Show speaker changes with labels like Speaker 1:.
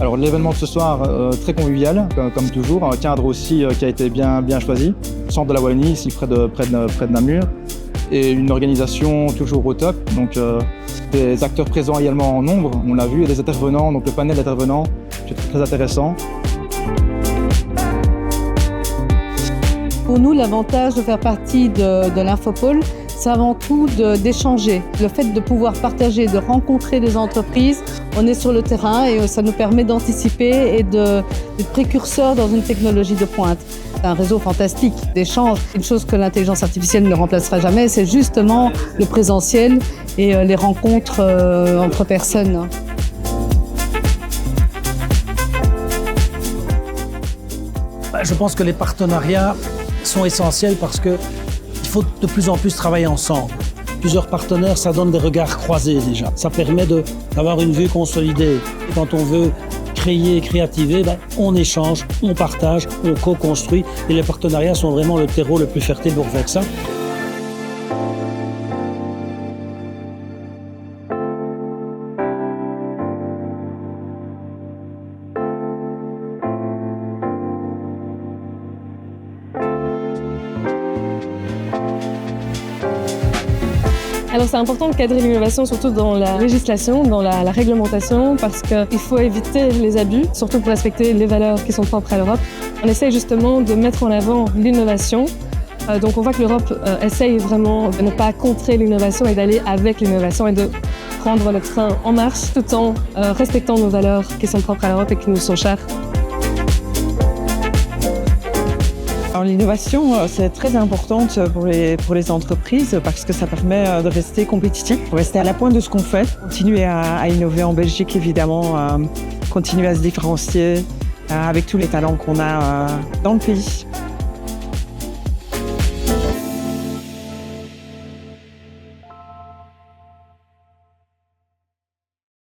Speaker 1: Alors l'événement de ce soir, très convivial, comme toujours, un cadre aussi qui a été bien choisi. Centre de la Wallonie, ici près de Namur. Et une organisation toujours au top, donc des acteurs présents également en nombre, on l'a vu, et des intervenants, donc le panel d'intervenants, c'est très intéressant.
Speaker 2: Pour nous, l'avantage de faire partie de l'Infopole, c'est avant tout d'échanger. Le fait de pouvoir partager, de rencontrer des entreprises, on est sur le terrain et ça nous permet d'anticiper et d'être précurseurs dans une technologie de pointe. C'est un réseau fantastique d'échanges. Une chose que l'intelligence artificielle ne remplacera jamais, c'est justement le présentiel et les rencontres entre personnes.
Speaker 3: Je pense que les partenariats sont essentiels parce qu'il faut de plus en plus travailler ensemble. Plusieurs partenaires, ça donne des regards croisés déjà. Ça permet d'avoir une vue consolidée. Et quand on veut créer, créativer, on échange, on partage, on co-construit. Et les partenariats sont vraiment le terreau le plus fertile pour faire ça.
Speaker 4: Alors c'est important de cadrer l'innovation, surtout dans la législation, dans la réglementation, parce qu'il faut éviter les abus, surtout pour respecter les valeurs qui sont propres à l'Europe. On essaye justement de mettre en avant l'innovation. Donc on voit que l'Europe essaye vraiment de ne pas contrer l'innovation et d'aller avec l'innovation et de prendre le train en marche tout en respectant nos valeurs qui sont propres à l'Europe et qui nous sont chères.
Speaker 5: L'innovation, c'est très importante pour les entreprises parce que ça permet de rester compétitif, rester à la pointe de ce qu'on fait, continuer à innover en Belgique évidemment, continuer à se différencier avec tous les talents qu'on a dans le pays.